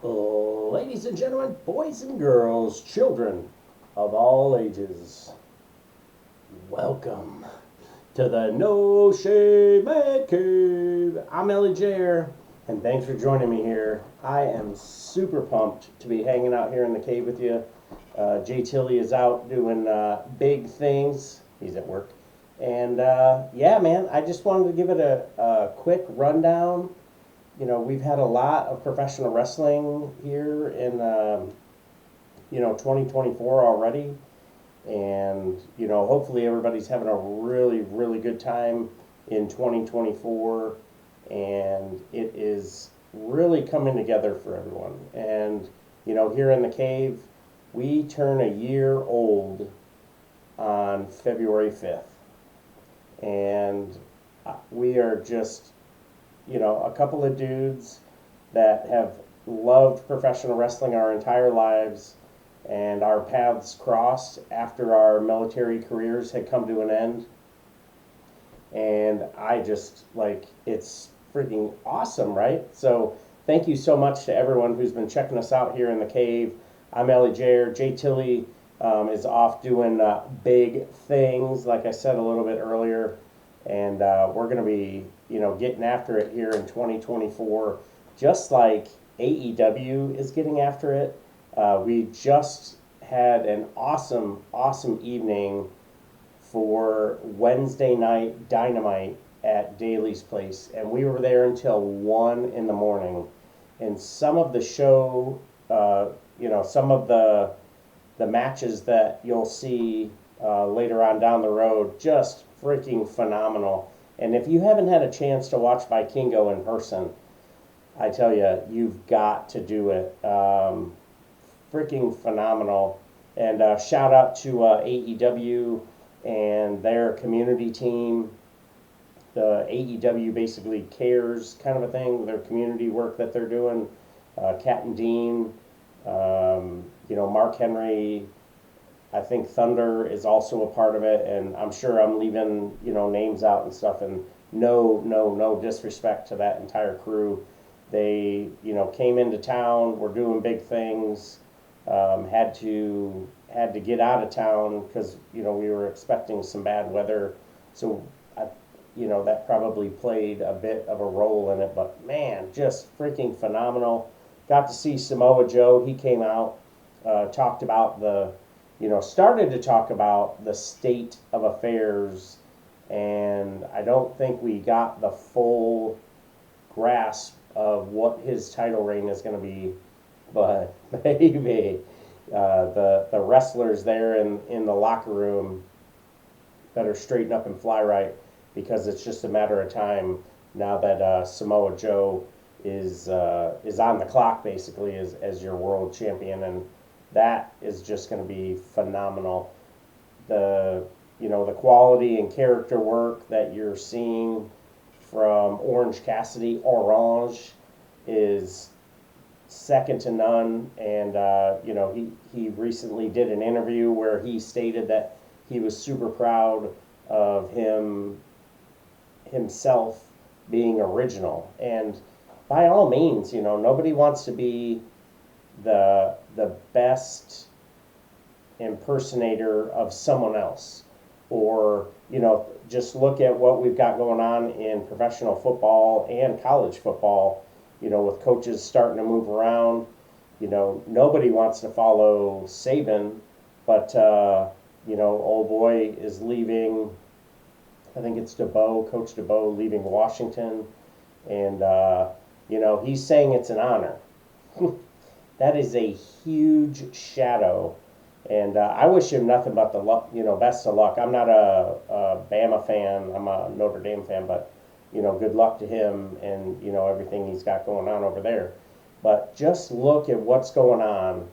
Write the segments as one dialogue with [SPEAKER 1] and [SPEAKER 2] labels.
[SPEAKER 1] Ladies and gentlemen, boys and girls, children of all ages, welcome to the No Shame Man Cave. I'm Ellie Jair, and thanks for joining me here. I am super pumped to be hanging out here in the cave with you. Jay Tilly is out doing big things. He's at work. And yeah, man, I just wanted to give it a quick rundown. We've had a lot of professional wrestling here in 2024 already, and hopefully everybody's having a really really good time in 2024, and it is really coming together for everyone. And here in the cave, we turn a year old on February 5th, and we are just a couple of dudes that have loved professional wrestling our entire lives, and our paths crossed after our military careers had come to an end. And I just it's freaking awesome, right? So, thank you so much to everyone who's been checking us out here in the cave. I'm Ellie Jair. Jay Tilly is off doing big things, like I said a little bit earlier, and we're going to be getting after it here in 2024, just like AEW is getting after it. We just had an awesome evening for Wednesday night Dynamite at Daly's Place, and we were there until 1 in the morning. And some of the show, some of the matches that you'll see later on down the road, just freaking phenomenal. And if you haven't had a chance to watch Vikingo in person, I tell you, you've got to do it. Freaking phenomenal. And shout out to AEW and their community team. The AEW basically cares kind of a thing, their community work that they're doing. Kat and Dean, Mark Henry, I think Thunder is also a part of it, and I'm sure I'm leaving names out and stuff. And no disrespect to that entire crew. They came into town. We're doing big things. Had to get out of town because we were expecting some bad weather, so that probably played a bit of a role in it. But man, just freaking phenomenal. Got to see Samoa Joe. He came out, talked about started to talk about the state of affairs, and I don't think we got the full grasp of what his title reign is going to be. But baby, the wrestlers there in the locker room better straighten up and fly right, because it's just a matter of time now that Samoa Joe is on the clock basically as your world champion, and that is just going to be phenomenal. The quality and character work that you're seeing from Orange Cassidy, Orange, is second to none. And he recently did an interview where he stated that he was super proud of himself being original. And by all means, nobody wants to be the best impersonator of someone else, or just look at what we've got going on in professional football and college football, with coaches starting to move around. Nobody wants to follow Saban, but old boy is leaving. I think it's Coach DeBow leaving Washington, and he's saying it's an honor. That is a huge shadow, and I wish him nothing but the luck, best of luck. I'm not a Bama fan. I'm a Notre Dame fan, but good luck to him and everything he's got going on over there. But just look at what's going on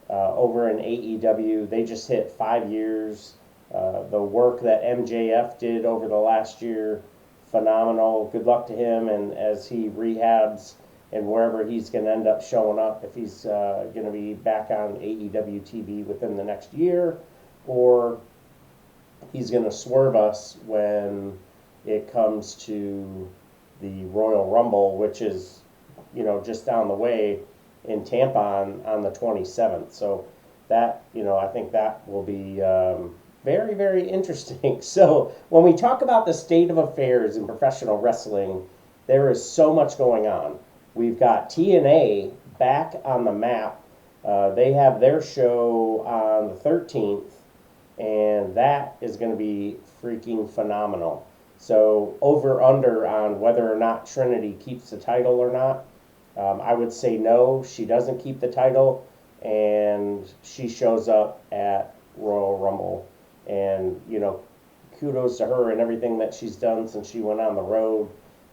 [SPEAKER 1] over in AEW. They just hit 5 years. The work that MJF did over the last year, phenomenal. Good luck to him, and as he rehabs and wherever he's going to end up showing up, if he's going to be back on AEW TV within the next year, or he's going to swerve us when it comes to the Royal Rumble, which is just down the way. in Tampa on the 27th. So that, I think that will be very, very interesting. So when we talk about the state of affairs in professional wrestling, there is so much going on. We've got TNA back on the map. They have their show on the 13th, and that is going to be freaking phenomenal. So over under on whether or not Trinity keeps the title or not. I would say no, she doesn't keep the title, and she shows up at Royal Rumble. And, kudos to her and everything that she's done since she went on the road,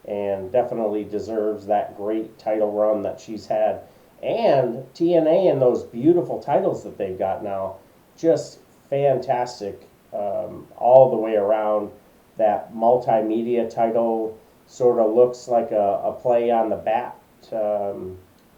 [SPEAKER 1] and definitely deserves that great title run that she's had. And TNA and those beautiful titles that they've got now, just fantastic all the way around. That multimedia title sort of looks like a play on the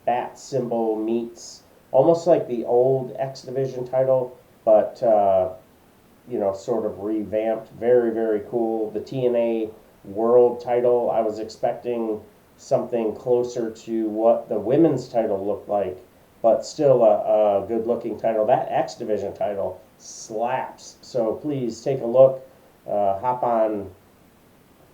[SPEAKER 1] bat symbol meets almost like the old X Division title, but sort of revamped. Very, very cool. The TNA World title, I was expecting something closer to what the women's title looked like, but still a good looking title. That X Division title slaps. So please take a look. Hop on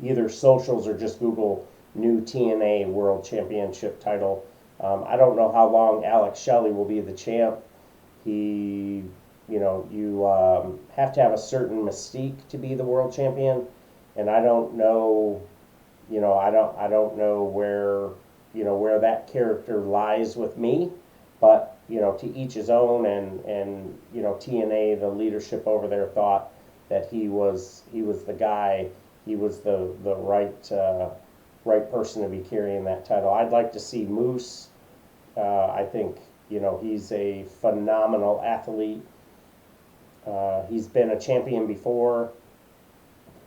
[SPEAKER 1] either socials or just Google new TNA World Championship title. I don't know how long Alex Shelley will be the champ. He, you have to have a certain mystique to be the world champion, and I don't know, I don't know where that character lies with me, but to each his own, and TNA, the leadership over there thought that he was the guy, he was the right person to be carrying that title. I'd like to see Moose. I think he's a phenomenal athlete. He's been a champion before,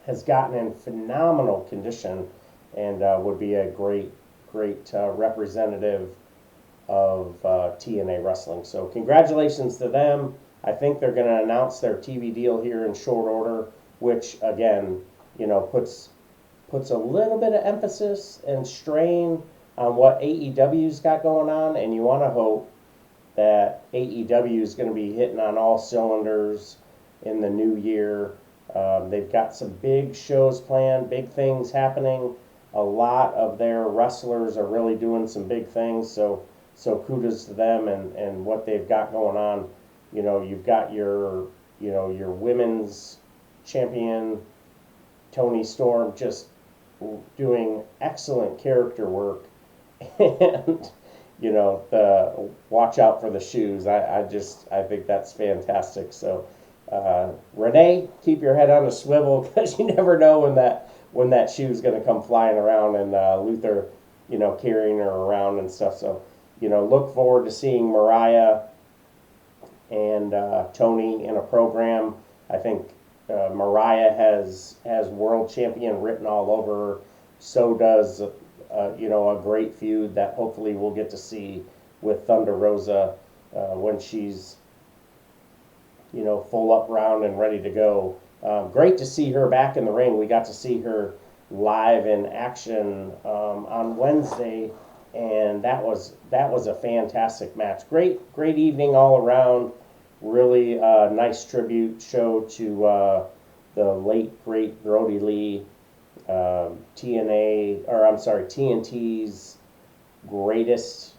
[SPEAKER 1] has gotten in phenomenal condition, and would be a great representative of TNA wrestling. So congratulations to them. I think they're going to announce their TV deal here in short order, which again, puts a little bit of emphasis and strain on what AEW's got going on, and you want to hope that AEW is going to be hitting on all cylinders in the new year. They've got some big shows planned, big things happening. A lot of their wrestlers are really doing some big things, so kudos to them and what they've got going on. You've got your women's champion, Toni Storm, just doing excellent character work, and the watch out for the shoes. I think that's fantastic. So Renee, keep your head on a swivel, because you never know when that shoe's going to come flying around, and Luther carrying her around and stuff. So look forward to seeing Mariah and Toni in a program. I think Mariah has world champion written all over her. So does a great feud that hopefully we'll get to see with Thunder Rosa when she's full up round and ready to go. Great to see her back in the ring. We got to see her live in action on Wednesday, and that was a fantastic match. Great evening all around. Really nice tribute show to the late great Brody Lee, TNT's greatest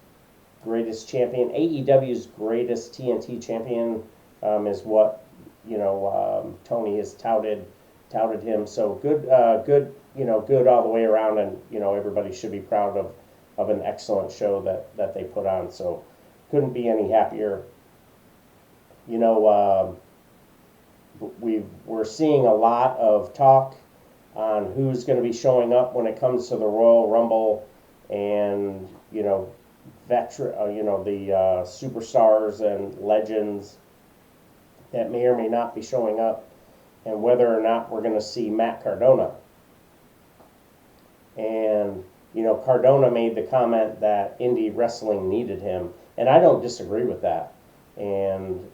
[SPEAKER 1] champion. AEW's greatest TNT champion is what Tony has touted him. So good all the way around, and everybody should be proud of an excellent show that they put on. So couldn't be any happier. We're seeing a lot of talk on who's going to be showing up when it comes to the Royal Rumble, and the superstars and legends that may or may not be showing up, and whether or not we're going to see Matt Cardona. And Cardona made the comment that indie wrestling needed him, and I don't disagree with that. And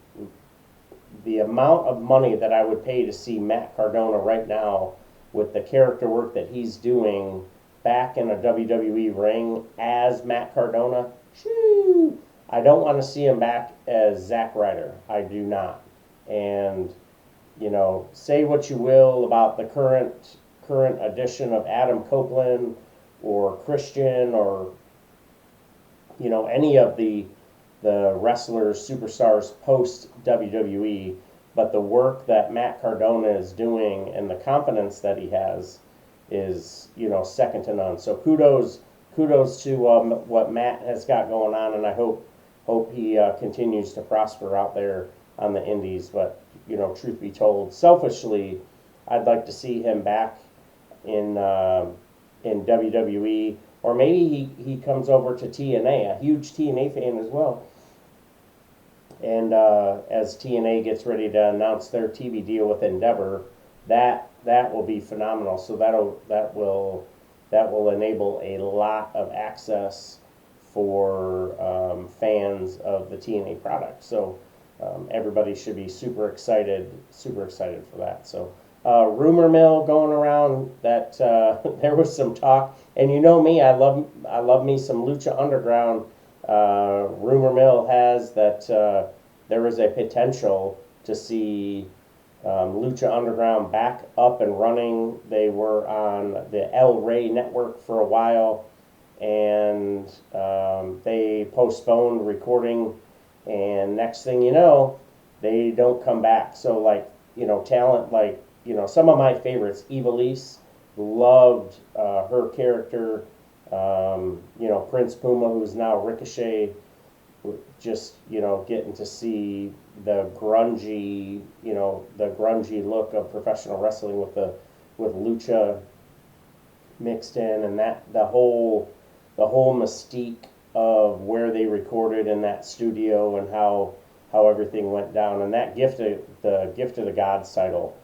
[SPEAKER 1] the amount of money that I would pay to see Matt Cardona right now, with the character work that he's doing back in a WWE ring as Matt Cardona, shoo, I don't want to see him back as Zack Ryder. I do not. And say what you will about the current edition of Adam Copeland or Christian or any of the wrestlers, superstars post WWE, but the work that Matt Cardona is doing and the confidence that he has is second to none. So kudos to what Matt has got going on, and I hope he continues to prosper out there on the indies. But truth be told, selfishly, I'd like to see him back in WWE, or maybe he comes over to TNA. A huge TNA fan as well. And as TNA gets ready to announce their TV deal with Endeavor, that will be phenomenal. So that will enable a lot of access for fans of the TNA product. So everybody should be super excited for that. So rumor mill going around that there was some talk, and me, I love me some Lucha Underground. Rumor mill has that there is a potential to see Lucha Underground back up and running. They were on the El Rey network for a while, and they postponed recording, and next thing you know, they don't come back. So talent like some of my favorites, Ivelisse, loved her character. Prince Puma, who's now Ricochet, just getting to see the grungy look of professional wrestling with lucha mixed in, and that the whole mystique of where they recorded in that studio and how everything went down, and that gift of the Gods title,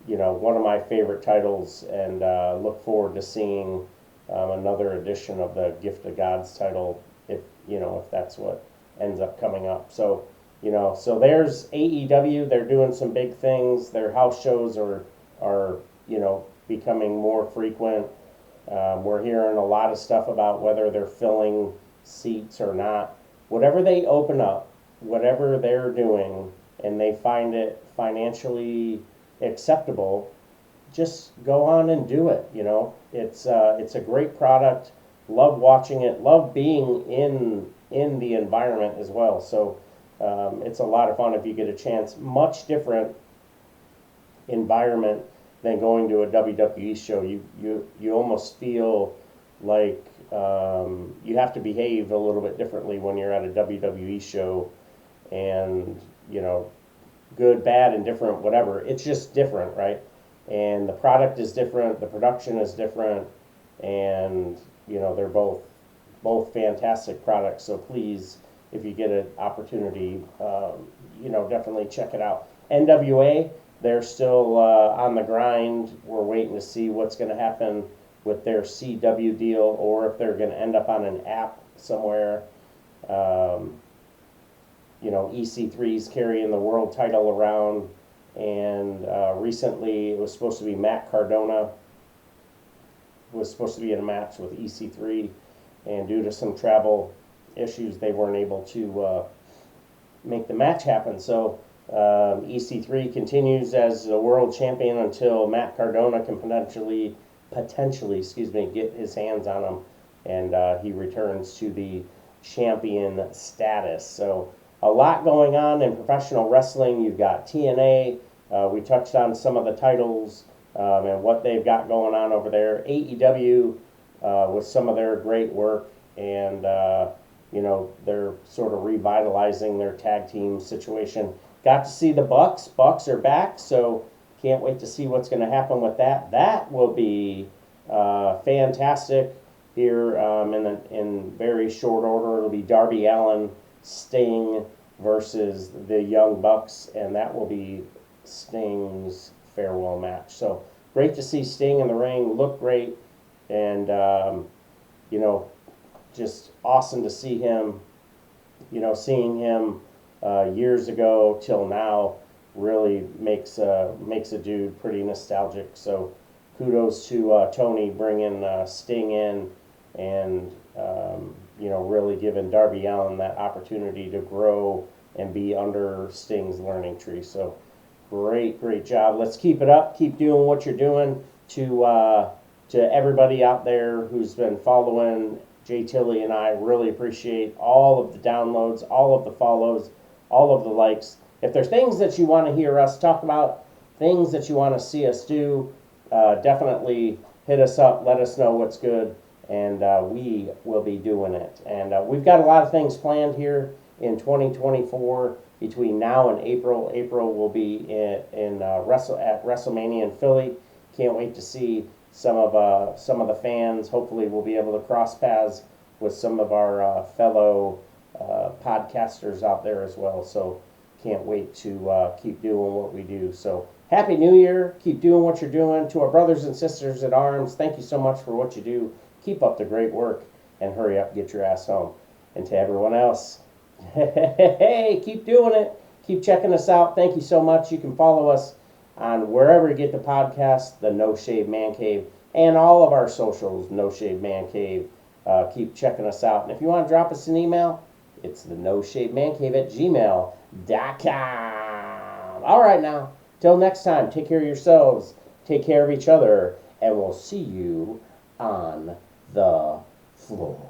[SPEAKER 1] one of my favorite titles, and look forward to seeing another edition of the Gift of Gods title if that's what ends up coming up. So so there's AEW. They're doing some big things. Their house shows are becoming more frequent. We're hearing a lot of stuff about whether they're filling seats or not. Whatever they open up, whatever they're doing, and they find it financially acceptable, just go on and do it. It's a great product. Love watching it. Love being in the environment as well. So it's a lot of fun if you get a chance. Much different environment than going to a WWE show. You almost feel like you have to behave a little bit differently when you're at a WWE show, and good, bad, and different, whatever. It's just different, right? And the product is different, the production is different, and they're both fantastic products. So please, if you get an opportunity, definitely check it out. NWA, they're still on the grind. We're waiting to see what's going to happen with their CW deal, or if they're going to end up on an app somewhere. EC3's carrying the world title around, and recently it was supposed to be Matt Cardona was supposed to be in a match with EC3, and due to some travel issues, they weren't able to make the match happen. So EC3 continues as the world champion until Matt Cardona can potentially, get his hands on him, and he returns to the champion status. So a lot going on in professional wrestling. You've got TNA. We touched on some of the titles and what they've got going on over there. AEW with some of their great work, and they're sort of revitalizing their tag team situation. Got to see the Bucks. Bucks are back, so can't wait to see what's going to happen with that. That will be fantastic here in very short order. It'll be Darby Allin, Sting versus the Young Bucks, and that will be Sting's farewell match. So great to see Sting in the ring, look great, and just awesome to see him. Seeing him years ago till now really makes a dude pretty nostalgic. So kudos to Tony bringing Sting in, and really giving Darby Allin that opportunity to grow and be under Sting's learning tree. So great job. Let's keep it up. Keep doing what you're doing. To everybody out there who's been following Jay Tilly and I, really appreciate all of the downloads, all of the follows, all of the likes. If there's things that you want to hear us talk about, things that you want to see us do, definitely hit us up. Let us know what's good, and we will be doing it. And we've got a lot of things planned here in 2024 between now and April. April will be at WrestleMania in Philly. Can't wait to see some of the fans. Hopefully, we'll be able to cross paths with some of our fellow podcasters out there as well. So can't wait to keep doing what we do. So Happy New Year. Keep doing what you're doing. To our brothers and sisters at arms, thank you so much for what you do. Keep up the great work, and hurry up, get your ass home. And to everyone else, hey, keep doing it. Keep checking us out. Thank you so much. You can follow us on wherever you get the podcast, the No Shave Man Cave, and all of our socials, No Shave Man Cave. Keep checking us out. And if you want to drop us an email, it's the noshavemancave@gmail.com. All right, now, till next time, take care of yourselves, take care of each other, and we'll see you on the floor.